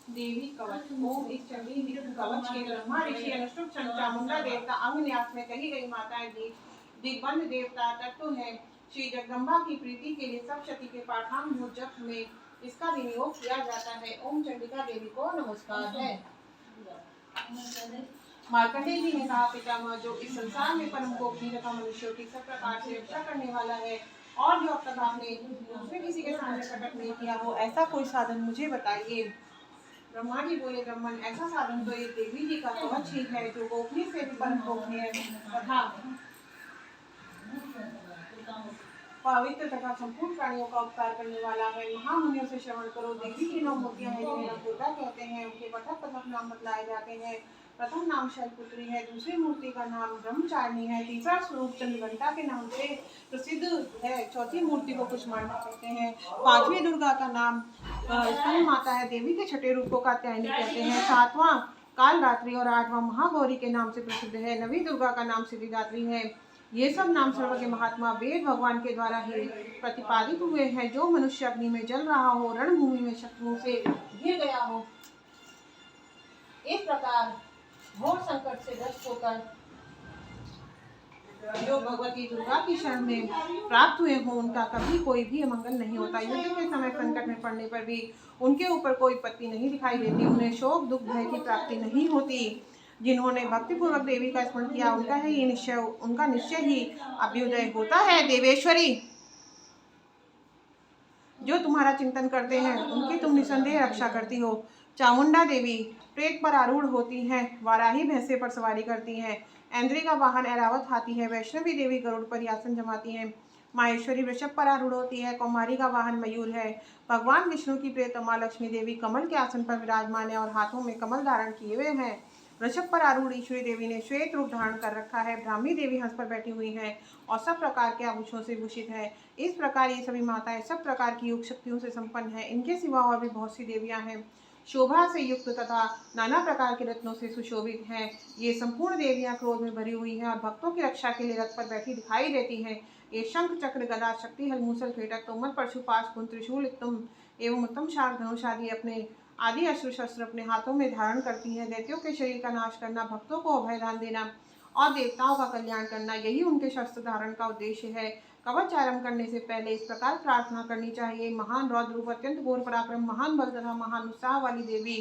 देवी कवच। ओम इस चंडी कवच के ब्रह्मा ऋषि अनुष्टुप चामुंडा देवता अंग न्यास में कही गई माताएं दिग्बंध देवता तत्व है। श्री जगदम्बा की प्रीति के लिए सब शक्ति के पाठांग जप में इसका विनियोग किया जाता है। ओम चंडिका देवी को नमस्कार है। मार्कंडेय जी ने कहा, पितामह जो इस संसार में परम गोपनीय तथा मनुष्यों की सब प्रकार से रक्षा करने वाला है और जो अब तक आपने दूसरे किसी के सामने प्रकट नहीं किया हो, ऐसा कोई साधन मुझे बताइए। ब्रह्मा जी बोले, ब्राह्मण ऐसा साधन तो ये देवी जी का कवच ही है जो गोपनीय से भी परम गोपनीय तथा पवित्र तथा संपूर्ण प्राणियों का उपकार करने वाला है। महामुनियों से श्रवण करो। देवी की 9 मूर्तियां हैं जिन्हें नवदुर्गा कहते हैं। उनके पटक पटक नाम बतलाए जाते हैं। प्रथम नाम शैलपुत्री है, दूसरी मूर्ति का नाम ब्रह्मचारिणी है, तीसरा स्वरूप चंद्रघंटा के नाम से प्रसिद्ध है, चौथी मूर्ति को कुष्मांडा कहते हैं, पांचवी दुर्गा का नाम स्तन माता है, देवी के छठे रूप को कात्यायनी कहते हैं, सातवां कालरात्रि और आठवां महागौरी के नाम से प्रसिद्ध है, नवी दुर्गा का नाम सिद्धिदात्री है। ये सब नाम सर्वज्ञ महात्मा वेद भगवान के द्वारा ही प्रतिपादित हुए हैं। जो मनुष्य अग्नि में जल रहा हो, रणभूमि में शत्रुओं से घिर गया हो, इस प्रकार घोर संकट से ग्रस्त होकर जो भगवती दुर्गा की शरण में प्राप्त हुए हो, उनका कभी कोई भी अमंगल नहीं होता। युद्ध के समय संकट में पड़ने पर भी उनके ऊपर कोई विपत्ति नहीं दिखाई देती। उन्हें शोक दुख भय की प्राप्ति नहीं होती। जिन्होंने भक्तिपूर्वक देवी का स्मरण किया, उनका निश्चय ही अभ्युदय होता है। देवेश्वरी, जो तुम्हारा चिंतन करते हैं उनकी तुम निसंदेह रक्षा करती हो। चामुंडा देवी प्रेत पर आरूढ़ होती हैं, वाराही भैंसे पर सवारी करती हैं, ऐन्द्री का वाहन ऐरावत हाथी है, वैष्णवी देवी गरुड़ पर आसन जमाती हैं, माहेश्वरी वृषभ पर आरूढ़ होती है, कौमारी का वाहन मयूर है, भगवान विष्णु की प्रियतमा लक्ष्मी देवी कमल के आसन पर विराजमान है और हाथों में कमल धारण किए हुए हैं। वृषभ पर आरूढ़ ईश्वरी देवी ने श्वेत रूप धारण कर रखा है, ब्राह्मी देवी हंस पर बैठी हुई हैं और सब प्रकार के आभूषणों से भूषित है। इस प्रकार ये सभी माताएं सब प्रकार की योग शक्तियों से संपन्न है। इनके सिवा और भी बहुत सी देवियां हैं, शोभा से युक्त तथा नाना प्रकार के रत्नों से सुशोभित हैं। ये संपूर्ण देवियां क्रोध में भरी हुई हैं और भक्तों की रक्षा के लिए रथ पर बैठी दिखाई देती हैं। ये शंख चक्र गदा शक्ति हल मूसल खेटक तोमर परशुपाश कुंत्र त्रिशूल एवं उत्तम शार्क धनुष आदि अस्त्र शस्त्र अपने हाथों में धारण करती हैं। दैत्यों के शरीर का नाश करना, भक्तों को अभयदान देना और देवताओं का कल्याण करना, यही उनके शस्त्र धारण का उद्देश्य है। कवच आरंभ करने से पहले इस प्रकार प्रार्थना करनी चाहिए, महान रौद्र रूप, अत्यंत घोर पराक्रम, महान बल तथा महान उत्साह वाली देवी,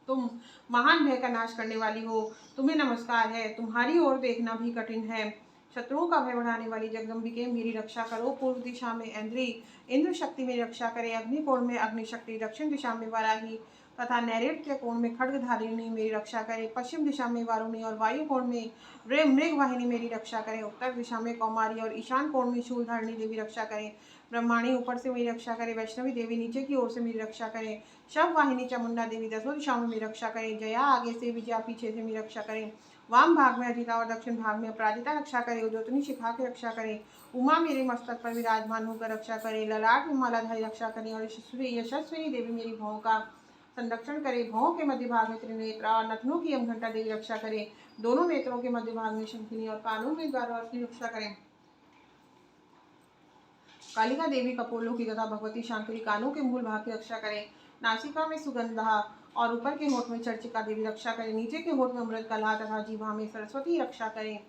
तुम महान भय का नाश करने वाली हो, तुम्हें नमस्कार है। तुम्हारी ओर देखना भी कठिन है। शत्रुओं का भय बढ़ाने वाली जगदम्बिके मेरी रक्षा करो। पूर्व दिशा में ऐन्द्री इंद्र शक्ति मेरी रक्षा करे, अग्निकोण में अग्नि शक्ति, दक्षिण दिशा में वाराही तथा नैऋत्य कोण में खड्गधारिणी मेरी रक्षा करे, पश्चिम दिशा में वारुणी और वायु कोण में मृगवाहिनी मेरी रक्षा करे, उत्तर दिशा में कौमारी और ईशान कोण में शूलधारिणी देवी रक्षा करे, ब्रह्माणी ऊपर से मेरी रक्षा करे, वैष्णवी देवी नीचे की ओर से मेरी रक्षा करे, शव वाहिनी चामुंडा देवी दसों दिशाओं में मेरी रक्षा करे, जया आगे से, विजया पीछे से मेरी रक्षा करे, वाम भाग में अजिता और दक्षिण भाग में अपराजिता रक्षा करे, उद्योतनी शिखा की रक्षा करे, उमा मेरे मस्तक पर विराजमान होकर रक्षा करे, ललाट में मालाधारी रक्षा करे और यशस्विनी देवी मेरी भौं का संरक्षण करे, भौं के मध्य भाग में त्रिनेत्रा और नथनों की यमघंटा देवी रक्षा करे, दोनों नेत्रों के मध्य भाग में शंखिनी और कानों में द्वारपालकी रक्षा करे, कालिका देवी कपोलों की तथा भगवती शांकरी कानों के मूल भाग की रक्षा करे, नासिका में सुगंधा और ऊपर के होठ में चर्चिका देवी रक्षा करे, नीचे के होठ में अमृत कला तथा जीभा में सरस्वती रक्षा करे,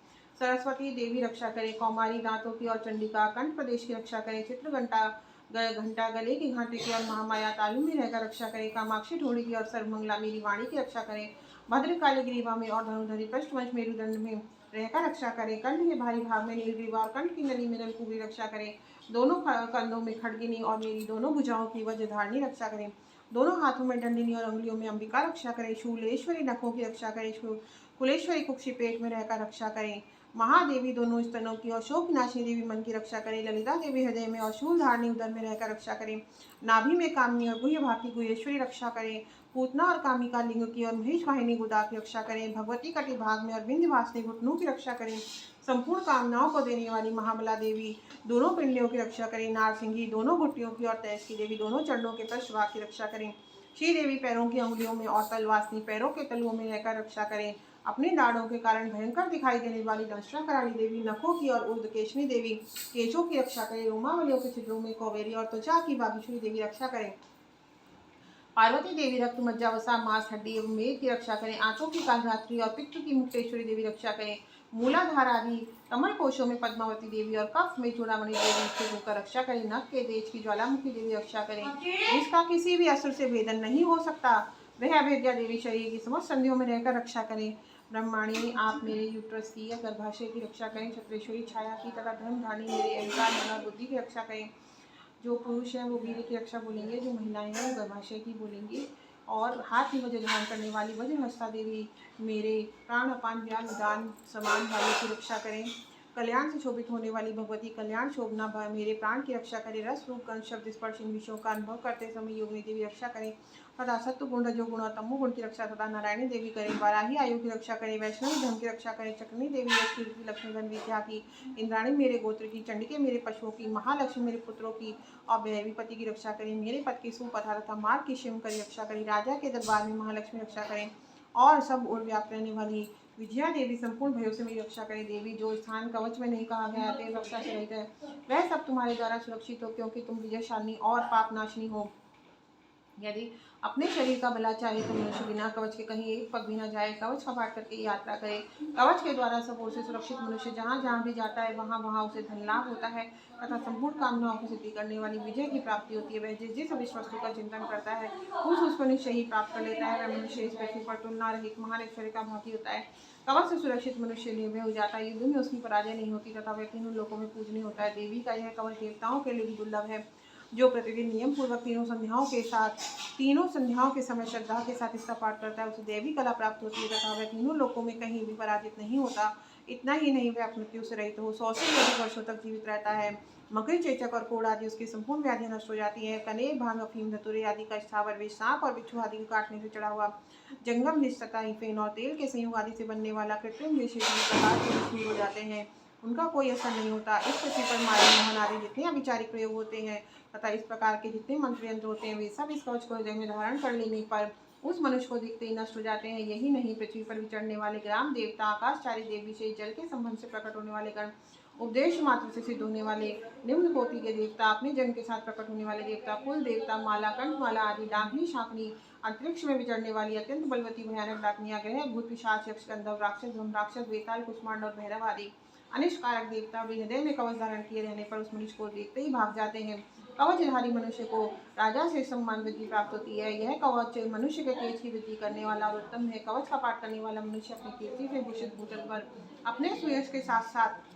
सरस्वती देवी रक्षा करे, कौमारी दांतों की और चंडिका कंठ प्रदेश की रक्षा करे, चित्रघंटा घंटा गले की घाटी की और महामाया तालु में रहकर रक्षा करे, कामाक्षी ढोड़ी की और सर्वमंगला मेरी वाणी की रक्षा करे, भद्रकाली ग्रीवा में और धनुधरी पृष्ठवंश मेरुदंड में रहकर रक्षा करे, कंठ के भारी भाग में नीलग्रीवा और कंठ की नली में नलकूबरी रक्षा करे, दोनों कंधों में खड्गिनी और मेरी दोनों भुजाओं की वज्रधारणी रक्षा करे, दोनों हाथों में दंडिनी और अंगुलियों में अंबिका रक्षा करे, शूलेश्वरी नखों की रक्षा करे, कुलेश्वरी कुक्षी पेट में रहकर रक्षा करे, महादेवी दोनों स्तनों की और शोक विनाशिनी देवी मन की रक्षा करे, ललिता देवी हृदय में और शूलधारणी उदर में रहकर रक्षा करे, नाभि में कामनी और गुह्य भाग की गुहेश्वरी रक्षा करे, पूतना और कामिका लिंग की और महेश वाहिनी गुदा की रक्षा करें, भगवती कटी भाग में और विंध्यवासिनी घुटनों की रक्षा करें, संपूर्ण कामनाओं को देने वाली महाबला देवी दोनों पिंडियों की रक्षा करें, नारसिंगी दोनों घुटियों की और तैस की देवी दोनों चरणों के पृष्ठभाग की रक्षा करें, श्री देवी पैरों की अंगुलियों में और तलवासनी पैरों के तलुओं में रहकर रक्षा करें, अपने दाढ़ों के कारण भयंकर दिखाई देने वाली दंष्ट्रा कराली देवी नखों की और ऊर्ध्वकेशनी देवी केशों की रक्षा करे। रोमावलियों के छिद्रों में कौबेरी और त्वचा की बागेश्वरी देवी रक्षा करें। पार्वती देवी रक्त मज्जा वसा मांस हड्डी एवं मेद की रक्षा करें। आंखों की कालरात्रि और पित्त की मुक्तेश्वरी देवी रक्षा करें। मूलाधार आदि कमल कोशों में पद्मावती देवी और कफ में चूड़ामणि देवी स्थित होकर रक्षा करें। नख के देश की ज्वालामुखी देवी रक्षा करें। जिसका किसी भी अस्त्र से भेदन नहीं हो सकता, वह अभेद्या देवी शरीर की समस्त संधियों में रहकर रक्षा करें। ब्रह्माणी, आप मेरे यूट्रस की या गर्भाशय की रक्षा करें। छत्रेश्वरी, छाया की तथा धर्मधानी मेरे अहंकार मन और बुद्धि की रक्षा करें। जो पुरुष हैं वो वीर्य की रक्षा बोलेंगे, जो महिलाएं हैं वो गर्भाशय की बोलेंगी। और हाथ में वज्र धारण करने वाली वज्रहस्ता देवी मेरे प्राण अपान ज्ञान उदान समान वालों की रक्षा करें। कल्याण से शोभित होने वाली भगवती कल्याण शोभना मेरे प्राण की रक्षा करें। रस रूप गंध शब्द स्पर्श इन विषयों का अनुभव करते समय योगिनी देवी रक्षा करें। तथा सत्व गुण रजो गुण और तमो गुण की रक्षा तथा नारायणी देवी करें। वाराही आयु की रक्षा करें। वैष्णवी धर्म की रक्षा करें। चक्रनी देवी यश कीर्ति लक्ष्मी धन विद्या की। इंद्राणी मेरे गोत्र की। चंडिके मेरे पशुओं की। महालक्ष्मी मेरे पुत्रों की और भैरवी पति की रक्षा करें। मेरे पद की सुपथा तथा मार्ग की शिव की रक्षा करें। राजा के दरबार में महालक्ष्मी रक्षा करें। और सब ओर व्याप्त रहने वाली विजया देवी संपूर्ण भयों से मेरी रक्षा करें। देवी, जो स्थान कवच में नहीं कहा गया है रक्षा से रहित है, वह सब तुम्हारे द्वारा सुरक्षित हो, क्योंकि तुम विजयशालिनी और पापनाशिनी हो। यदि अपने शरीर का भला चाहे तो मनुष्य बिना कवच के कहीं एक पग भी न जाए। कवच का पाठ करके यात्रा करे। कवच के द्वारा सब ओर से सुरक्षित मनुष्य जहाँ जहाँ भी जाता है वहाँ वहाँ उसे धन लाभ होता है तथा संपूर्ण कामनाओं की सिद्धि करने वाली विजय की प्राप्ति होती है। वह जिस जिस अभिष्ट वस्तु का चिंतन करता है उसको निश्चय ही प्राप्त कर लेता है। वह मनुष्य इस पृथ्वी पर तुलना रहित महान ऐश्वर्य का भागी होता है। कवच से सुरक्षित मनुष्य निर्भय हो जाता है। युद्ध में उसकी पराजय नहीं होती तथा वह तीनों लोकों में पूजनीय होता है। देवी का यह कवच देवताओं के लिए भी दुर्लभ है। जो प्रतिदिन नियम पूर्वक तीनों संध्याओं के समय श्रद्धा के साथ इसका पाठ करता है उसे देवी कला प्राप्त होती है तथा वह तीनों लोकों में कहीं भी पराजित नहीं होता। इतना ही नहीं, वह मृत्यु से रहित हो 100 से अधिक वर्षों तक जीवित रहता है। मकड़ी, चेचक और कोड़ आदि उसकी संपूर्ण व्याधियां नष्ट हो जाती हैं। कनेर, भांग, अफीम, धतूरे आदि का स्थावर विष, सांप और बिच्छू आदि के काटने से चढ़ा हुआ जंगम विष तथा हिफेन और तेल के संयोग आदि से बनने वाला कृत्रिम विष प्रकार के विष दूर हो जाते हैं। उनका कोई असर नहीं होता। इस पृथ्वी पर मारे मोहन आदि जितने अविचारिक प्रयोग होते हैं तथा इस प्रकार के जितने मंत्र यंत्र होते हैं वे सब इस कवच को हृदय में धारण कर लेने पर उस मनुष्य को दिखते ही नष्ट हो जाते हैं। यही नहीं, पृथ्वी पर विचरने वाले ग्राम देवता, आकाशचारी देव, विशेष जल के संबंध से प्रकट होने वाले गण, उपदेश मात्र से सिद्ध होने वाले निम्न कोटि के देवता, अपने जन्म के साथ प्रकट होने वाले देवता, कुल देवता, माला, कंठमाला आदि, डाकनी, शाकनी, अंतरिक्ष में विचरने वाली अत्यंत बलवती भयानक डाकनियां, ग्रह, भूत, पिशाच, यक्ष, गंधर्व, राक्षस, ब्रह्म राक्षस, वेताल, कुष्मांड और भैरव आदि अनिष्कारक देवता भी हृदय में कवच धारण किए रहने पर उस मनुष्य को देखते ही भाग जाते हैं। कवचधारी मनुष्य को राजा से सम्मान वृद्धि प्राप्त होती है। यह कवच मनुष्य के तेज की वृद्धि करने वाला और उत्तम है। कवच का पाठ करने वाला मनुष्य अपनी कीर्ति से भूषित भूषण पर अपने सुयश के साथ साथ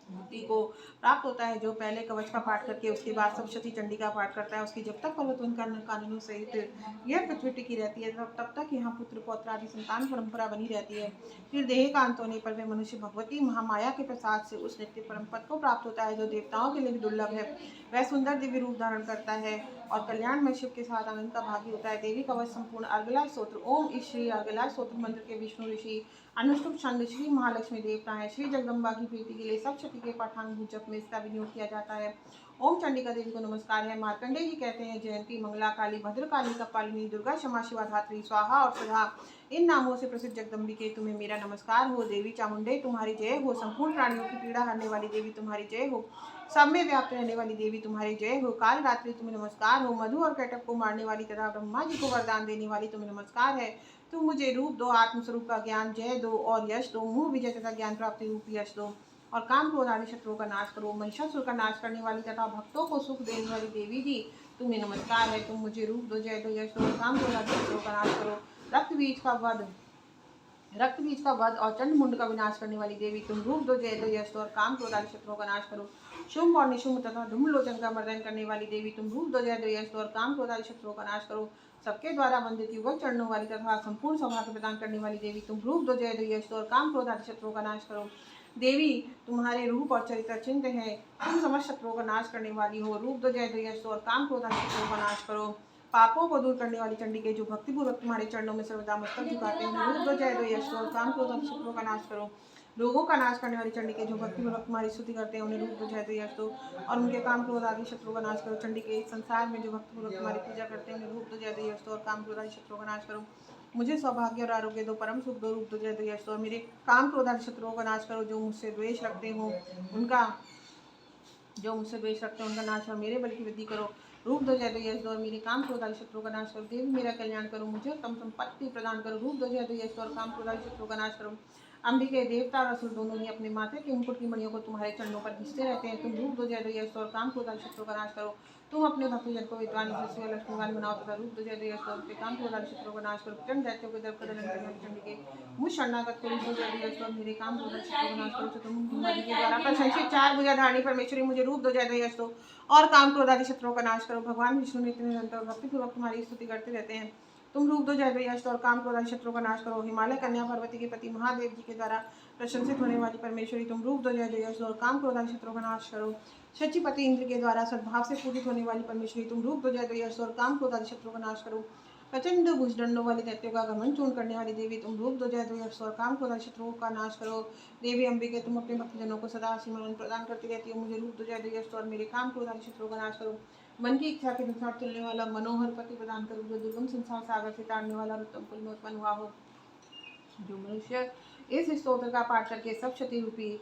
बुद्धि को प्राप्त होता है। जो पहले कवच का पाठ करके उसके बाद सप्तशती चंडी का पाठ करता है, उसकी जब तक पर्वतवन कानूनों सहित यह पृथ्वी टिकी रहती है तब तक यहाँ पुत्र पौत्र आदि संतान परंपरा बनी रहती है। फिर देह का अंत होने पर वह मनुष्य भगवती महामाया के प्रसाद से उस नित्य परम पद को प्राप्त होता है जो देवताओं के लिए भी दुर्लभ है। वह सुंदर दिव्य रूप धारण करता है और कल्याण में शिव के साथ आनंद का भागी होता है। देवी कवच संपूर्ण अर्गला स्तोत्र। ओम इस श्री अर्गला स्तोत्र मंत्र के विष्णु ऋषि अनुष्टुप छंद श्री महालक्ष्मी देवता है। श्री जगदम्बा की प्रीति के लिए सब शक्ति के पाठांग जप में इसका विनियोग किया जाता है। ओम चंडिका देवी को नमस्कार है। मार्कंडेय जी कहते हैं, जयंती, मंगला काली, भद्रकाली, कपालिनी, दुर्गा, क्षमा, शिवा, धात्री, स्वाहा और सुधा, इन नामों से प्रसिद्ध जगदम्बिके तुम्हें मेरा नमस्कार हो। देवी चामुंडे तुम्हारी जय हो। संपूर्ण प्राणियों की पीड़ा हरने वाली देवी तुम्हारी जय हो। सब में व्याप्त रहने वाली देवी तुम्हारी जय हो। काल रात्रि तुम्हें नमस्कार हो। मधु और कैटक को मारने वाली तथा ब्रह्मा जी को वरदान देने वाली तुम्हें नमस्कार है। तुम मुझे रूप दो, आत्मस्वरूप का ज्ञान, जय दो और यश दो, मुँह विजय तथा ज्ञान प्राप्ति रूप यश दो और काम क्रोध आदि शत्रुओं का नाश करो। महिषासुर का नाश करने वाली तथा भक्तों को सुख देने वाली देवी जी तुम्हें नमस्कार है। तुम मुझे रूप दो, जय दो, यश दो और काम क्रोध आदि शत्रुओं का नाश करो। रक्त बीज का वध और चंड मुंड का विनाश करने वाली देवी तुम रूप दो, जय दो, यश दो और काम क्रोध आदि शत्रुओं का नाश करो। शुंभ और निशुंभ तथा धूम्रलोचन का मर्दन करने वाली देवी तुम रूप दो, जय दो, यश दो और काम क्रोध आदि शत्रुओं का नाश करो। सबके द्वारा वंदित युगल चरणों वाली तथा संपूर्ण सौभाग्य प्रदान करने वाली देवी तुम रूप दो, जय दो, यश दो और काम क्रोध आदि शत्रुओं का नाश करो। देवी, तुम्हारे रूप और चरित्र चिन्ह है। तुम समस्त शत्रुओं का नाश करने वाली हो। रूप दो, जय दो, यश दो और काम क्रोध आदि शत्रुओं का नाश करो। पापों को दूर करने वाली चंडी के जो भक्तिपूर्वक तुम्हारे चरणों में सर्वदा मस्तक झुकाते हैं, रूप दो, जय दो, यश दो और काम क्रोध आदि शत्रुओं का नाश करो। रोगों का नाश करने वाली चंडी के जो भक्तिपूर्वक तुम्हारी स्तुति करते हैं, उन्हें रूप दो, जय दो, यश दो और उनके काम क्रोध आदि शत्रुओं का नाश करो। चंडी के संसार में जो भक्तिपूर्वक तुम्हारी पूजा करते हैं, उन्हें रूप दो, जय दो, यश दो और काम क्रोध आदि शत्रुओं का नाश करो। मुझे सौभाग्य और आरोग्य दो, परम सुख दो, रूप दो, जय दो, यश दो और मेरे काम क्रोध आदि शत्रुओं का नाश करो। जो मुझसे द्वेष रखते हो उनका नाश और मेरे बल की वृद्धि करो। रूप दो, जय दो, यश दो और मेरे काम क्रोध आदि शत्रुओं का नाश करो। देवी मेरा कल्याण करो, मुझे उत्तम संपत्ति प्रदान करो। रूप दो, जय दो, यश दो और काम क्रोध आदि शत्रुओं का नाश करो। अंबिके, देवता और असुर दोनों ही अपने माथे के मुकुट की मणियों को तुम्हारे चरणों पर घिसते रहते हैं। तुम रूप दो, जय दो, यश दो और काम क्रोध आदि शत्रुओं का नाश करो। तुम अपने भक्तजन को विद्वान, यशस्वी और लक्ष्मीवान बनाओ तथा रूप दो, जय दो, यश दो और अपने काम क्रोध आदि शत्रुओं का नाश करो। प्रचंड दैत्यों के दर्प दलन करने वाली चंडिके, मुझ शरणागत को रूप दो, जय दो, यश दो और मेरे काम क्रोध आदि शत्रुओं का नाश करो। चतुर्मुखी के द्वारा प्रशंसित चार भुजा धारणी परमेश्वरी, मुझे रूप दो, जय दो, यश दो और काम क्रोध आदि शत्रुओं का नाश करो। भगवान विष्णु नित्य निरंतर और भक्तिपूर्वक तुम्हारी स्तुति करते रहते हैं। तुम रूप दो, जय दो, यश दो और काम क्रोध आदि शत्रुओं का नाश करो। हिमालय कन्या पार्वती के पति महादेव जी के द्वारा प्रशंसित होने वाली परमेश्वरी, तुम रूप दो, जय दो, यश दो और काम क्रोध आदि शत्रुओं का नाश करो। शचीपति इंद्र के द्वारा सद्भाव से पूजित होने वाली परमेश्वरी, तुम रूप दो, जय दो, यश दो और काम क्रोध आदि शत्रुओं का नाश करो। प्रचंड भुजदंडों वाली दैत्यों का गमन चूर्ण करने वाली देवी, तुम रूप दो, जय दो, यश दो और काम क्रोध आदि शत्रुओं का नाश करो। देवी अम्बिके, तुम अपने भक्तजनों को सदा सिमरन प्रदान करती रहती हो। मुझे रूप दो, जय दो, यश दो और मेरे काम क्रोध आदि शत्रुओं का नाश करो। मन की इच्छा के अनुसार चलने वाला मनोहर पति प्रदान करो, जो दुर्गम संसार सागर से तारने वाला और उत्तम कुल में उत्पन्न हुआ हो। जो मनुष्य इस स्तोत्र का पाठ करके सप्तशती रूपी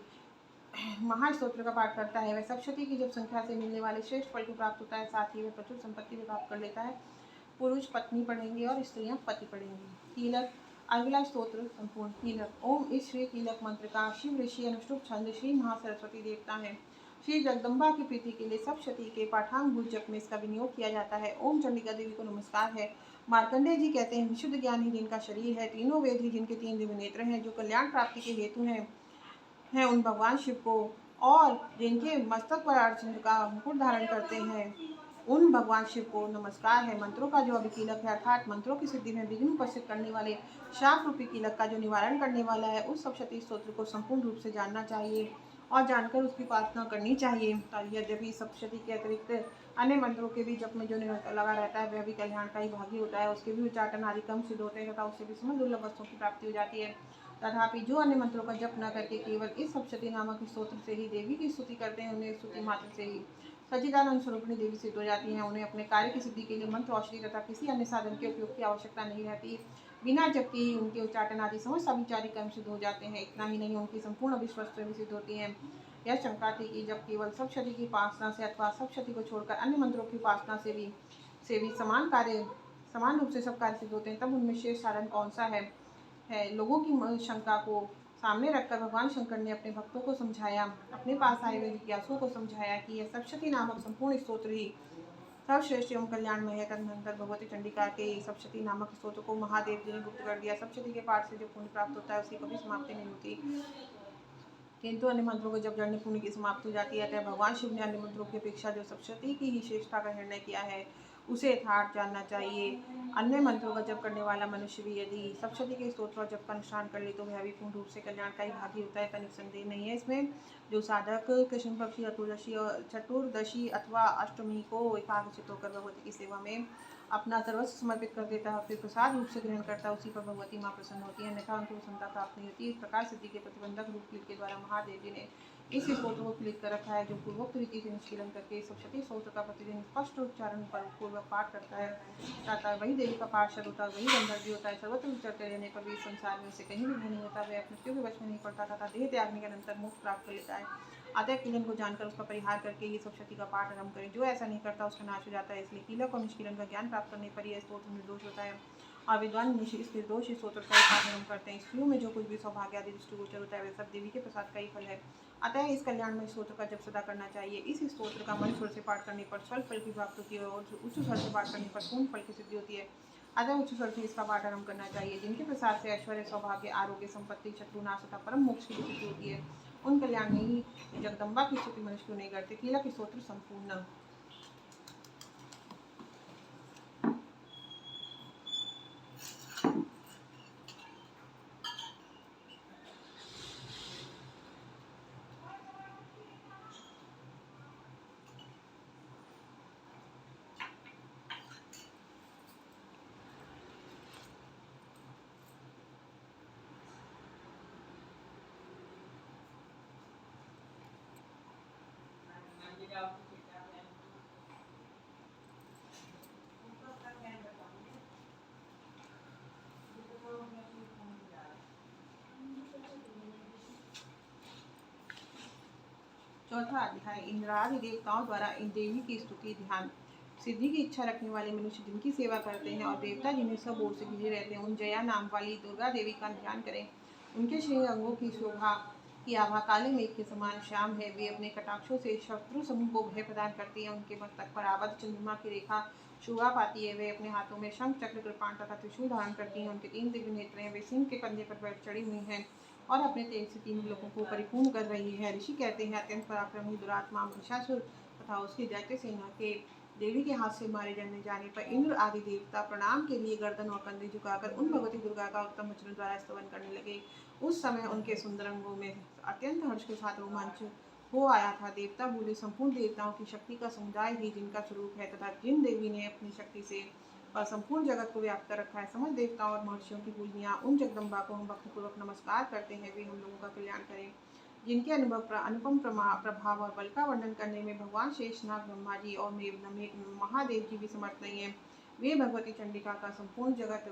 महास्तोत्र का पाठ करता है, वह सप्तशती की जब संख्या से मिलने वाले श्रेष्ठ फल को प्राप्त होता है। साथ ही वह प्रचुर संपत्ति भी प्राप्त कर लेता है। पुरुष पत्नी पढ़ेंगे और स्त्रियां पति पढ़ेंगी। कीलक, अगला स्तोत्र संपूर्ण। कीलक, ओम इस श्री कीलक मंत्र का शिव ऋषि अनुष्टुप छंद श्री महासरस्वती देवता है। श्री जगदम्बा की प्रीति के लिए सप्तशती के पाठांगभूत जप में इसका विनियोग किया जाता है। ओम चंडिका देवी को नमस्कार है। मार्कंडेय जी कहते हैं, विशुद्ध ज्ञान ही जिनका शरीर है, तीनों वेद ही जिनके तीन दिव्य नेत्र हैं, जो कल्याण प्राप्ति के हेतु हैं उन भगवान शिव को, और जिनके मस्तक पर अर्जुन का मुकुट धारण करते हैं उन भगवान शिव को नमस्कार है। मंत्रों का जो अभिकीलक है, अर्थात मंत्रों की सिद्धि में विघ्न उपस्थित करने वाले शाप रूपी कीलक का जो निवारण करने वाला है, उस सप्तशती स्तोत्र को संपूर्ण रूप से जानना चाहिए और जानकर उसकी उपासना करनी चाहिए। यद्यपि सप्तशती के अतिरिक्त अन्य मंत्रों के भी जप में जो निरंतर लगा रहता है, वह भी कल्याण का ही भागी होता है। उसके भी उच्चाटन आदि कम सिद्ध होते हैं तथा उससे भी समझ दुर्लभ वस्तुओं की प्राप्ति हो जाती है। तथापि जो अन्य मंत्रों का जप न करके केवल इस सप्तशती नामक स्तोत्र से ही देवी की स्तुति करते हैं, उन्हें स्तुति मात्र से ही सच्चिदानंद स्वरूपिणी देवी सिद्ध हो जाती हैं। उन्हें अपने कार्य की सिद्धि के लिए मंत्र, औषधि तथा किसी अन्य साधन के उपयोग की आवश्यकता नहीं रहती। बिना जप के ही उनके उच्चाटन आदि समस्त अभिचारी कर्म सिद्ध हो जाते हैं। इतना ही नहीं, उनकी संपूर्ण अभिश्वस्तुएं भी सिद्ध होती हैं। यह शंका थी कि जब केवल सप्तशती की उपासना से अथवा सप्तशती को छोड़कर अन्य मंत्रों की उपासना से भी समान रूप से सब कार्य सिद्ध होते हैं, तब उनमें शेष साधन कौन सा है। लोगों की शंका को सामने रखकर भगवान शंकर ने अपने भक्तों को समझाया, अपने पास आए हुए जिज्ञासुओं को समझाया कि यह सप्तशती नामक संपूर्ण स्तोत्र ही सर्वश्रेष्ठ एवं कल्याणमय है। तदनंतर भगवती चंडिका के सप्तशती नामक स्तोत्र को महादेव जी ने गुप्त कर दिया। सप्तशती के पाठ से जो पुण्य प्राप्त होता है, उसकी कभी समाप्ति नहीं होती, किंतु अन्य मंत्रों को जब जड़ने पुण्य की समाप्ति हो जाती है। अतः भगवान शिव ने अन्य मंत्रों की अपेक्षा जो सप्तशती की ही श्रेष्ठता का निर्णय किया है, उसे यथार्थ जानना चाहिए। अन्य मंत्रों का जप करने वाला मनुष्य भी यदि सप्तशती के स्तोत्र और जप का अनुष्ठान कर ले, तो वह भी पूर्ण रूप से कल्याण का ही भागी होता है, तनिक संदेह नहीं है इसमें। जो साधक कृष्ण पक्ष चतुर्दशी अथवा अष्टमी को एकादशित होकर भगवती की सेवा में अपना सर्वस्व समर्पित कर देता है, फिर प्रसाद रूप से ग्रहण करता है, उसी पर भगवती माँ प्रसन्न होती है, अन्यथा उनको प्रसन्नता प्राप्त नहीं होती। इस प्रकार सिद्धि के प्रतिबंधक रूप कील के द्वारा महादेव जी ने इस स्तोत्र को लिख कर रखा है। जो पूर्वोक्त रीति से निष्कीलन करके सप्तशती स्तोत्र का प्रतिदिन स्पष्ट उच्चारण पूर्वक पाठ करता है, वही देवी का पार्षद होता है, वही गंधर्व भी होता है। सर्वत्र विचरते रहने पर भी संसार में उसे कहीं भी भय नहीं होता, वह मृत्यु के वश में नहीं पड़ता तथा देह त्यागने के अनंतर मुक्त प्राप्त कर लेता है। अतः कीलन को जानकर उसका परिहार करके ही सप्तशती का पाठ आरंभ करें। जो ऐसा नहीं करता उसका नाश हो जाता है। इसलिए कीलक और निष्कीलन का ज्ञान प्राप्त करने पर यह स्तोत्र निर्दोष होता है और विद्वान मनुष्य इस निर्दोष स्तोत्र का पाठ आरंभ करते हैं। स्त्रियों में जो कुछ भी सौभाग्य आदि दृष्टिगोचर होता है, वह सब देवी के प्रसाद का ही फल है। अतः इस कल्याण में स्तोत्र का जप सदा करना चाहिए। इस स्तोत्र का मन स्वर से पाठ करने पर स्वल्प फल की प्राप्ति होती है और उच्च स्वर से पाठ करने पर पूर्ण फल की सिद्धि होती है। अतः उच्च स्वर से इसका पाठ आरंभ करना चाहिए। जिनके प्रसाद से ऐश्वर्य, सौभाग्य, आरोग्य, संपत्ति, शत्रुनाश तथा परम मोक्ष की सिद्धि होती है, उन कल्याण में ही जगदम्बा की स्तुति मनुष्य क्यों नहीं करते। कीलक स्तोत्र संपूर्ण। चौथा अध्याय इंद्रादि देवताओं द्वारा इन देवी की स्तुति ध्यान। सिद्धि की इच्छा रखने वाले मनुष्य जिनकी सेवा करते हैं और देवता जिन्हें सब ओर से घिरे रहते हैं, उन जया नाम वाली दुर्गा देवी का ध्यान करें। उनके श्री अंगों की शोभा की आभा काले मेघ के समान श्याम है। वे अपने कटाक्षों से शत्रु समूह को भय प्रदान करती है। उनके मस्तक पर आबद्ध चंद्रमा की रेखा शोभा पाती है। वे अपने हाथों में शंख चक्र कृपाण तथा त्रिशूल धारण करती हैं। उनके 3 दिव्य नेत्र हैं। वे सिंह के कंधे पर बैठ चढ़ी हुई हैं और अपने तेज से 3 लोगों को परिपूर्ण कर रही है। ऋषि कहते हैं अत्यंत पराक्रमी दुरात्मा महिषासुर तथा उसकी दैत्य सेना के देवी के हाथ से मारे जाने पर इंद्र आदि देवता प्रणाम के लिए गर्दन और कंधे झुकाकर उन भगवती दुर्गा का उत्तम वचनों द्वारा स्तवन करने लगे। उस समय उनके सुंदर अंगों में अत्यंत हर्ष के साथ रोमांच हो आया था। देवता बोले, संपूर्ण देवताओं की शक्ति का समुदाय ही जिनका स्वरूप है तथा जिन देवी ने अपनी शक्ति से और संपूर्ण जगत को व्याप्त कर रखा है, समस्त देवताओं और महर्षियों की पूजनिया उन जगदम्बा को हम भक्तिपूर्वक नमस्कार करते हैं। वे हम लोगों का कल्याण करें। जिनके अनुपम प्रभाव और बल का वर्णन करने में भगवान शेषनाग, ब्रह्मा जी और महादेव जी भी समर्थ नहीं है। वे भगवती चंडिका का संपूर्ण जगत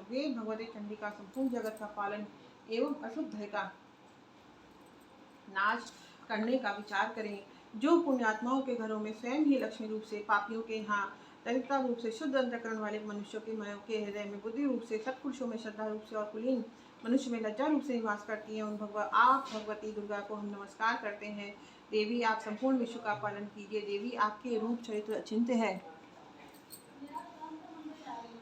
का पालन एवं अशुद्ध का नाश करने का विचार करें। जो पुण्यात्माओं के घरों में स्वयं ही लक्ष्मी रूप से, पापियों के यहाँ दरिद्रता रूप से, शुद्ध अंतःकरण वाले मनुष्यों के हृदय में बुद्धि रूप से, सत्पुरुषों में श्रद्धा रूप से और कुलीन मनुष्य में लज्जा रूप से निवास करती हैं, आप भगवती दुर्गा को हम नमस्कार करते हैं। देवी, आप संपूर्ण विश्व का पालन कीजिए। देवी, आपके रूप चरित्र अचिंत्य है।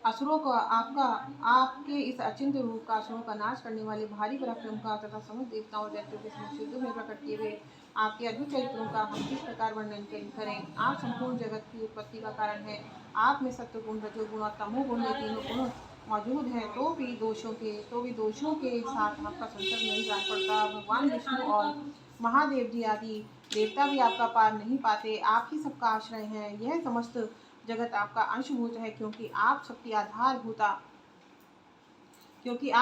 असुरों को आपके इस अचिंत्य रूप का असुरों का नाश करने वाले भारी पराक्रम का तथा समस्त देवताओं और दैत्यों के समक्ष युद्ध में प्रकट किए हुए आपके अद्भुत चरित्रों का हम किस प्रकार वर्णन करें। आप संपूर्ण जगत की उत्पत्ति का कारण है। आप में सत्व गुण, रजोगुण और तमोगुण ये तीनों गुण मौजूद हैं, तो भी दोषों के साथ आपका संसर्ग नहीं जान पड़ता। भगवान विष्णु और महादेव जी आदि देवता भी आपका पार नहीं पाते। आप ही सबका आश्रय हैं। यह समस्त जगत आपका अंशभूत है, क्योंकि आप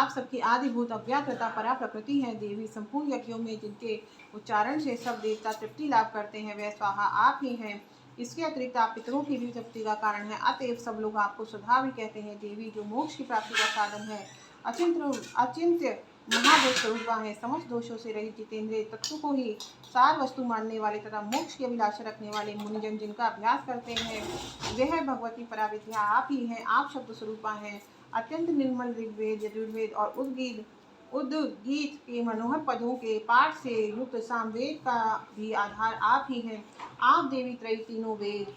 सबकी आदिभूत अव्याकृता परा प्रकृति है। देवी, संपूर्ण यज्ञों में जिनके उच्चारण से सब देवता तृप्ति लाभ करते हैं, वह स्वाहा आप ही हैं। इसके अतिरिक्त आप पितरों की भी तृप्ति का कारण है। अतएव सब लोग आपको स्वधा भी कहते हैं। देवी, जो मोक्ष की प्राप्ति का साधन है, अचिंत्य महादेव स्वरूपा है। समस्त दोषों से रहित जितेंद्रिय तत्व को ही सार वस्तु मानने वाले तथा मोक्ष की अभिलाषा रखने वाले मुनिजन जिनका अभ्यास करते हैं, वह भगवती पराविद्या आप ही हैं। आप शब्द स्वरूपा हैं। अत्यंत निर्मल ऋग्वेद, यजुर्वेद और उद्गीत के मनोहर पदों के पाठ से युक्त सामवेद का भी आधार आप ही हैं। आप देवी त्रयी, तीनों वेद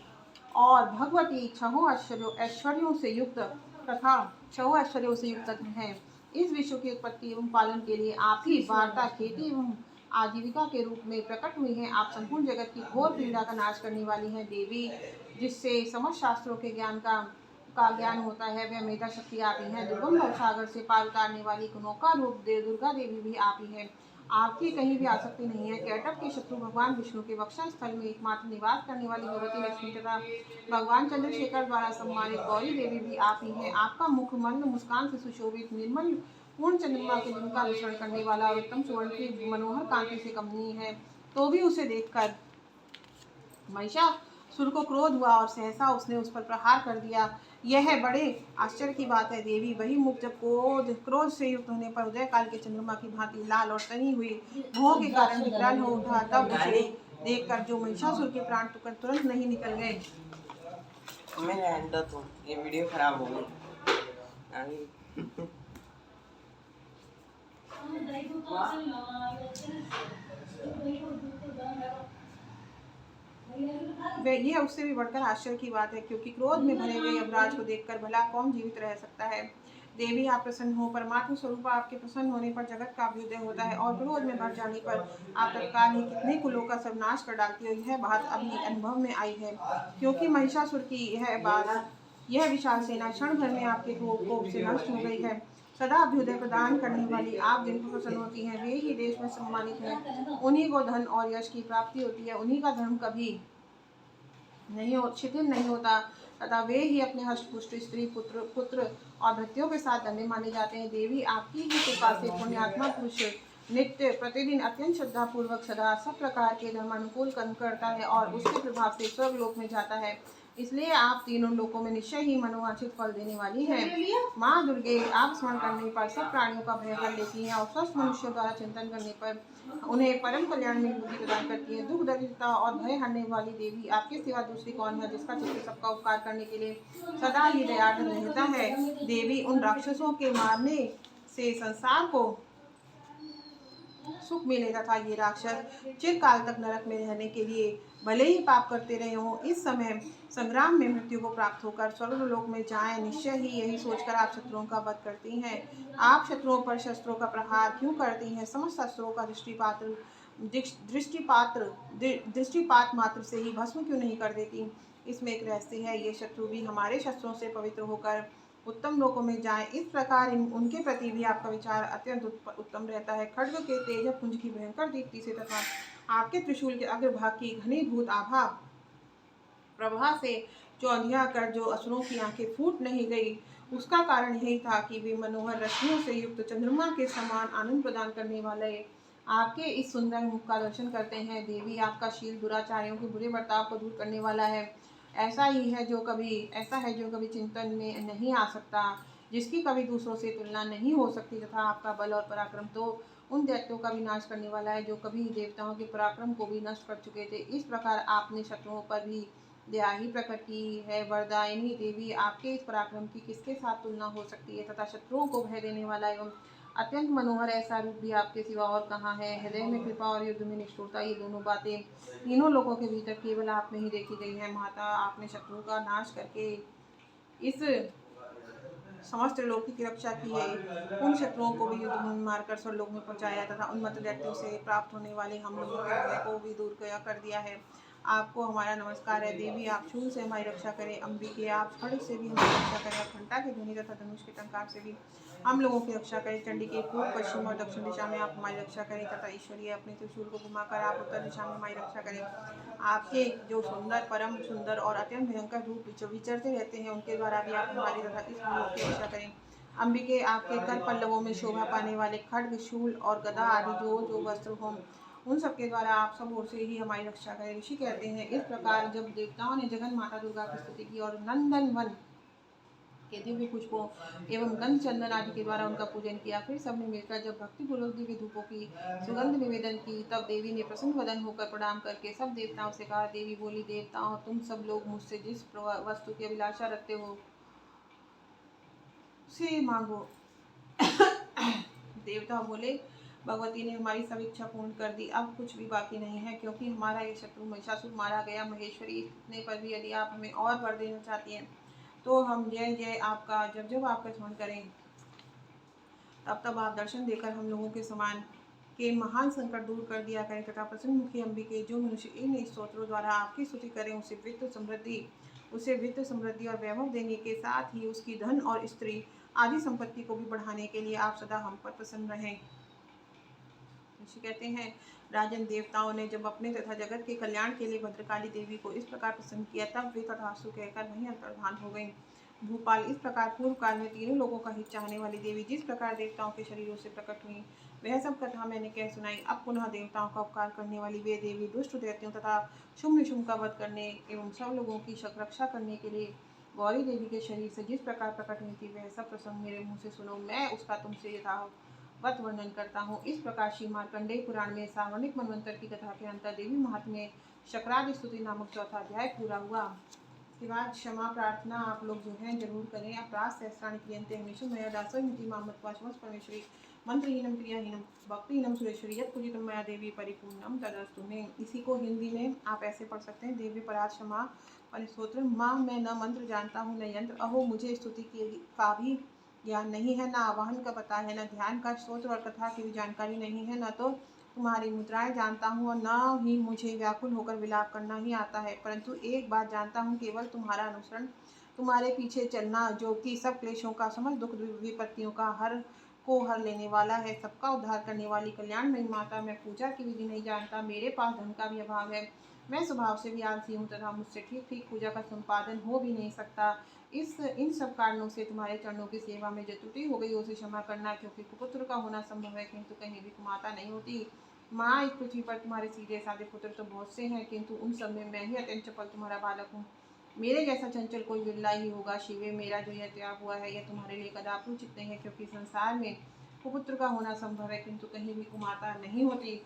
और भगवती छहों ऐश्वर्यों से युक्त हैं। इस विश्व की उत्पत्ति एवं पालन के लिए आप ही वार्ता, खेती एवं आजीविका के रूप में प्रकट हुई हैं। आप संपूर्ण जगत की घोर पीड़ा का नाश करने वाली हैं। देवी, जिससे समस्त शास्त्रों के ज्ञान का ज्ञान होता है, वह मेधा शक्ति आप ही है। दुर्गम भवसागर से पार उतारने वाली गुणों का रूप दुर्गा देवी भी आप ही है। आपकी कहीं भी आसक्ति नहीं है। कैटभ के शत्रु भगवान विष्णु के वक्षा स्थल में एकमात्र निवास करने वाली भगवती लक्ष्मी तथा भगवान चंद्रशेखर द्वारा सम्मानित गौरी देवी भी आप ही हैं। आपका मुख मंद मुस्कान से सुशोभित, निर्मल पूर्ण चंद्रमा के दिन का अनुसरण करने वाला और उत्तम सुवर्ण की मनोहर कांति से कमनीय है। तो भी उसे देखकर महिषासुर को क्रोध हुआ और सहसा उसने उस पर प्रहार कर दिया। यह बड़े आश्चर्य की बात है। देवी, वही मुख जब क्रोध से युक्त होने पर उदय काल के चंद्रमा की भांति लाल और तनी हुई भों के कारण विकराल हो उठा, तब उसे देखकर जो महिषासुर के प्राण तुरंत नहीं निकल गए। ये वीडियो खराब हो गई। यह उससे भी बढ़कर आश्चर्य की बात है, क्योंकि क्रोध में भरे हुए यमराज को देखकर भला कौन जीवित रह सकता है। देवी, आप प्रसन्न हो। परमात्मा स्वरूप आपके प्रसन्न होने पर जगत का अभ्युदय होता है और क्रोध में भर जाने पर आप तत्काल ही कितने कुलों का सर्वनाश कर डालती हो। यह बात अभी अनुभव में आई है, क्योंकि महिषासुर की यह विशाल सेना क्षण भर में आपके कोप से नष्ट हो गई है। सदा अभ्युदय प्रदान करने वाली आप जिन पर प्रसन्न होती हैं, वे ही देश में सम्मानित हैं। उन्हीं को धन और यश की प्राप्ति होती है। उन्हीं का धर्म कभी शिथिल नहीं होता तथा वे ही अपने हष्टपुष्ट स्त्री, पुत्र और भृत्यों के साथ धन्य माने जाते हैं। देवी, आपकी ही कृपा से पुण्यात्मा पुरुष नित्य प्रतिदिन अत्यंत श्रद्धा पूर्वक सदा सब प्रकार के धर्मानुकूल कर्म करता है और उसके प्रभाव से स्वर्गलोक में जाता है। इसलिए आप तीनों लोकों में निश्चय ही मनोवांछित फल देने वाली हैं। माँ दुर्गे आप स्मरण करने पर सब प्राणियों का भय हर लेती हैं और स्वस्थ मनुष्यों द्वारा चिंतन करने पर उन्हें परम कल्याण में बुद्धि प्रदान करती है। दुख दरिद्रता और भय हरने वाली देवी आपके सिवा दूसरी कौन है जिसका चित्त सबका उपकार करने के लिए सदा ही दयार्द्र रहता है। देवी उन राक्षसों के मारने से संसार को सुख मिले तथा ये राक्षस चिरकाल तक नरक में रहने के लिए भले ही पाप करते रहे हों, इस समय संग्राम में मृत्यु को प्राप्त होकर स्वर्गलोक में जाएं। निश्चय ही यही सोचकर आप शत्रुओं का वध करती हैं। आप शत्रुओं पर शस्त्रों का प्रहार क्यों करती हैं? समस्त शस्त्रों का दृष्टिपात मात्र से ही भस्म क्यों नहीं कर देती? इसमें एक रहस्य है। ये शत्रु भी हमारे शस्त्रों से पवित्र होकर उत्तम लोकों में जाएं। इस प्रकार उनके प्रति भी आपका विचार अत्यंत उत्तम रहता है। खड्ग के तेज पुंज की भयंकर दीप्ति से तथा आपके त्रिशूल के अग्रभाग की घनीभूत आभा प्रभा से चौंधिया कर जो असुरों की आंखें फूट नहीं गई, उसका कारण यही था कि वे मनोहर रश्मियों से युक्त चंद्रमा के समान आनंद प्रदान करने वाले आपके इस सुंदर मुख का दर्शन करते हैं। देवी आपका शील दुराचारियों के बुरे बर्ताव को दूर करने वाला है। ऐसा है जो कभी चिंतन में नहीं आ सकता, जिसकी कभी दूसरों से तुलना नहीं हो सकती, तथा आपका बल और पराक्रम तो उन दैत्यों का विनाश करने वाला है जो कभी देवताओं के पराक्रम को भी नष्ट कर चुके थे। इस प्रकार आपने शत्रुओं पर भी दया ही प्रकट की है। वरदायिनी देवी आपके इस पराक्रम की किसके साथ तुलना हो सकती है, तथा शत्रुओं को भय देने वाला एवं अत्यंत मनोहर ऐसा रूप भी आपके सिवा और कहाँ है। हृदय में कृपा और युद्ध में निष्ठुरता, ये दोनों बातें तीनों लोगों के भीतर केवल आप में ही देखी गई है। माता, आपने शत्रुओं का नाश करके इस समस्त लोक की रक्षा की है। उन शत्रुओं को भी युद्ध में मारकर स्वर्गलोक में पहुंचाया तथा उन मत दैत्यों से प्राप्त होने वाले हम लोगों के भय को भी दूर कर दिया है। आपको हमारा नमस्कार है। देवी आप शूल से हमारी रक्षा करें। अंबिके आप खड्ग से भी हमारी रक्षा करें और घंटा की ध्वनि तथा धनुष के टंकार से भी हम लोगों की रक्षा करें। चंडी के पूर्व, पश्चिम और दक्षिण दिशा में आप हमारी रक्षा करें तथा ईश्वरीय अपने त्रिशूल को घुमाकर आप उत्तर दिशा में हमारी रक्षा करें। आपके जो सुंदर, परम सुंदर और अत्यंत भयंकर रूप जो विचरते रहते हैं, उनके द्वारा भी आप हमारी तथा इस लोक की रक्षा करें। अंबिके आपके कर पल्लवों में शोभा पाने वाले खड्ग, शूल और गदा आदि जो वस्त्र हों, उन सबके द्वारा आप सब ओर से ही हमारी रक्षा करें। ऋषि कहते हैं, इस प्रकार जब देवताओं ने जगन माता दुर्गा की स्तुति की और नंदन वन के दिव्य पुष्पों एवं गंध चंदन आदि के द्वारा उनका पूजन किया, फिर सबने मिलकर जब भक्ति पूर्वक दिव्य धूपों की सुगंध निवेदन की, तब देवी ने प्रसन्न वदन होकर प्रणाम करके सब देवताओं से कहा। देवी बोली, देवताओं, तुम सब लोग मुझसे जिस वस्तु की अभिलाषा रखते हो उसे मांगो। देवता बोले, भगवती ने हमारी सब इच्छा पूर्ण कर दी, अब कुछ भी बाकी नहीं है, क्योंकि हमारा ये शत्रु महिषासुर मारा गया। महेश्वरी, इतने पर भी यदि आप हमें और वर देना चाहती हैं तो हम जय जय आपका जब आपका स्मरण करें तब आप दर्शन देकर हम लोगों के समान के महान संकट दूर कर दिया करें तथा प्रसन्न मुखी अंबिके जो मनुष्य इन स्तोत्रों द्वारा आपकी स्तुति करें उसे वित्त समृद्धि और वैभव देने के साथ ही उसकी धन और स्त्री आदि संपत्ति को भी बढ़ाने के लिए आप सदा हम पर प्रसन्न रहें। ऋषि कहते हैं, राजन, देवताओं ने जब अपने तथा जगत के कल्याण के लिए भद्रकाली देवी को इस प्रकार प्रसन्न किया, तब वे तथास्तु कहकर वहीं अंतर्धान हो गई। भूपाल, इस प्रकार पूर्व काल में तीनों लोगों का हित चाहने वाली देवी जिस प्रकार देवताओं के शरीरों से प्रकट हुई, वह सब कथा मैंने कह सुनाई। अब पुनः देवताओं का उपकार करने वाली वे देवी दुष्ट दैत्यों तथा शुंभ निशुंभ का वध करने एवं सब लोगों की रक्षा करने के लिए गौरी देवी के शरीर से जिस प्रकार प्रकट हुई थी, वह सब प्रसंग मेरे मुँह से सुनो। मैं उसका तुमसे यथावत वर्णन करता हूँ। इस प्रकार श्री मार्कंडेय पुराण में सावर्णिक मनवंतर की कथा के अंतर देवी महात्म्य शक्रादि स्तुति नामक चौथा अध्याय पूरा हुआ। इसके बाद क्षमा प्रार्थना आप लोग जो है जरूर करें। अपराध सहस्राणि क्रियन्ते हमेशा मया दासोऽहमिति मामत्वा समस्त परमेश्वरी मंत्रहीनम क्रियाहीनम भक्तिहीनम सुरेश्वरी यत् पूजितं मया देवी परिपूर्णम तदस्तु मे। इसी को हिंदी में आप ऐसे पढ़ सकते हैं, देवी पराध क्षमा परिस्तोत्र। माँ, मैं न मंत्र जानता हूँ न यंत्र, अहो मुझे स्तुति का भी ज्ञान नहीं है, न आवाहन का पता है, न ध्यान का, स्तोत्र और कथा की भी जानकारी नहीं है, न तो तुम्हारी मुद्राएं जानता हूँ और न ही मुझे व्याकुल होकर विलाप करना ही आता है, परंतु एक बात जानता हूँ, केवल तुम्हारा अनुसरण, तुम्हारे पीछे चलना, जो कि सब क्लेशों का, समस्त दुख विपत्तियों का हर लेने वाला है, सबका उद्धार करने वाली कल्याणमयी माता। मैं पूजा की विधि नहीं जानता, मेरे पास धन का भी अभाव है, मैं स्वभाव से भी आलसी हूँ तथा मुझसे ठीक ठीक पूजा का संपादन हो भी नहीं सकता। इन सब कारणों से तुम्हारे चरणों की सेवा में जो त्रुटि हो गई उसे क्षमा करना, क्योंकि कुपुत्र का होना संभव है किंतु कहीं भी कुमाता नहीं होती। माँ, इस पृथ्वी पर तुम्हारे सीधे साधे पुत्र तो बहुत से हैं, किंतु उन सब में मैं ही अत्यंत चपल तुम्हारा बालक हूँ। मेरे जैसा चंचल कोई बिरला ही होगा। शिवे, मेरा जो यह त्याग हुआ है यह तुम्हारे लिए कदापि उचित नहीं है, क्योंकि संसार में कुपुत्र का होना संभव है किंतु कहीं भी कुमाता नहीं होती।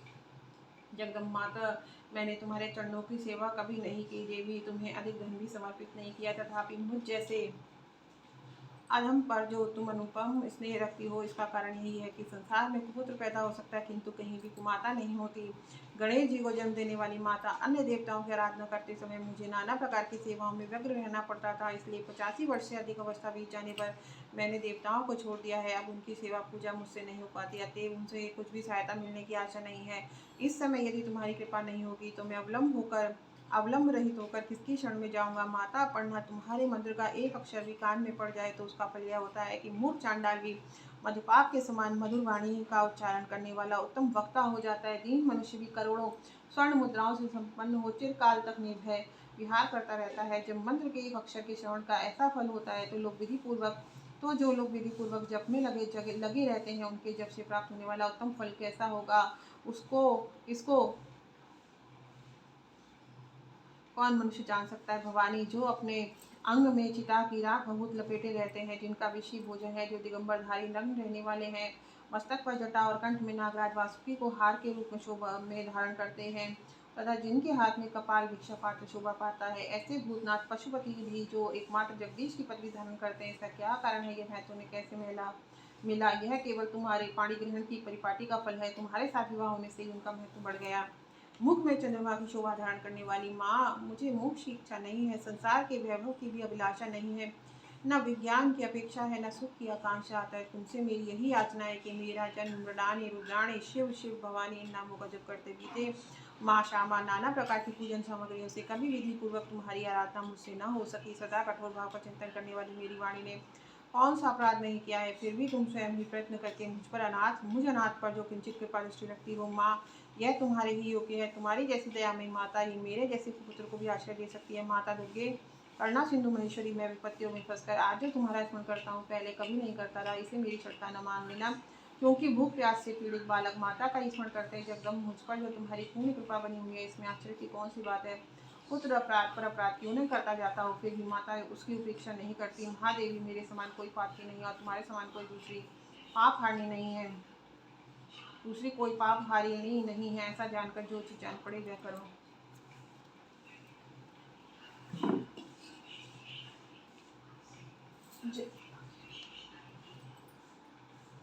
जगदम्माता, मैंने तुम्हारे चरणों की सेवा कभी नहीं की देवी, तुम्हें अधिक धन भी समर्पित नहीं किया, तथापि मुझ जैसे अधम पर जो तुम अनुपम स्नेह रखती हो, इसका कारण यही है कि संसार में कुपुत्र पैदा हो सकता है किंतु कहीं भी कुमाता नहीं होती। गणेश जी को जन्म देने वाली माता अन्य देवताओं की आराधना करते समय मुझे नाना प्रकार की सेवाओं में व्यग्र रहना पड़ता था, इसलिए 85 वर्ष से अधिक अवस्था बीत जाने पर मैंने देवताओं को छोड़ दिया है। अब उनकी सेवा पूजा मुझसे नहीं हो पाती, अतएव उनसे कुछ भी सहायता मिलने की आशा नहीं है। इस समय यदि तुम्हारी कृपा नहीं होगी तो मैं अवलंब रहित होकर किसकी शरण में जाऊंगा। माता, पढ़ना तुम्हारे मंत्र का एक अक्षर भी कान में पड़ जाए तो उसका फल यह होता है कि मूर्ख चांडाल भी मधुपाप के समान मधुर वाणी का उच्चारण करने वाला उत्तम वक्ता हो जाता है। दीन मनुष्य भी करोड़ों स्वर्ण मुद्राओं से संपन्न हो चिरकाल तक निर्भय विहार करता रहता है। जब मंत्र के एक अक्षर के श्रवण का ऐसा फल होता है तो जो लोग विधि पूर्वक जप में लगे रहते हैं, उनके जप से प्राप्त होने वाला उत्तम फल कैसा होगा, इसको कौन मनुष्य जान सकता है। भवानी, जो अपने अंग में चिता की राख बहुत लपेटे रहते हैं, जिनका विषय भोजन है, जो दिगंबरधारी नग्न रहने वाले हैं, मस्तक पर जटा और कंठ में नागराज वासुकी को हार के रूप में शोभा में धारण करते हैं तथा जिनके हाथ में कपाल भिक्षा पात्र शोभा पाता है, ऐसे भूतनाथ पशुपति भी जो एकमात्र जगदीश की पदवी धारण करते हैं, इसका क्या कारण है, यह मैं तुम्हें कैसे मिला। यह केवल तुम्हारे पाणी ग्रहण की परिपाटी का फल है। तुम्हारे साथ विवाह होने से ही उनका महत्व बढ़ गया। मुख में चंद्रमा की शोभा धारण करने वाली माँ, मुझे मोक्ष की इच्छा नहीं है, संसार के वैभव की भी अभिलाषा नहीं है, न विज्ञान की अपेक्षा है, न सुख की आकांक्षा। आता है तुमसे मेरी यही याचना है कि मेरा जन्म मृडानी रुद्राणी शिव शिव भवानी इन नामों का जप करते बीते। माँ श्यामा, नाना प्रकार की पूजन सामग्रियों से कभी विधि पूर्वक तुम्हारी आराधना मुझसे न हो सकी। सदा कठोर भाव का चिंतन करने वाली मेरी वाणी ने कौन सा अपराध नहीं किया है, फिर भी तुम स्वयं ही प्रयत्न करके मुझ अनाथ पर जो किंचित कृपा दृष्टि रखती हो। माँ, यह तुम्हारे ही योग्य है। तुम्हारी जैसी दयामयी माता ही मेरे जैसे पुत्र को भी आश्रय दे सकती है। माता दुर्गे, करुणा सिंधु महेश्वरी, मैं विपत्तियों में फंसकर आज जो तुम्हारा स्मरण करता हूँ, पहले कभी नहीं करता रहा, इसे मेरी श्रद्धा न मान लेना, क्योंकि भूख प्यास से पीड़ित बालक माता का स्मरण करते हैं। जगदम, मुझ पर जो तुम्हारी पूर्ण कृपा बनी हुई है, इसमें आश्चर्य की कौन सी बात है। पुत्र अपराध पर अपराध क्यों नहीं करता जाता हो, फिर भी माता उसकी उपेक्षा नहीं करती। महादेवी, मेरे समान कोई पापी नहीं और तुम्हारे समान कोई दूसरी कोई पाप हारिणी नहीं है। ऐसा जानकर जो चीज जान पड़े वह करो।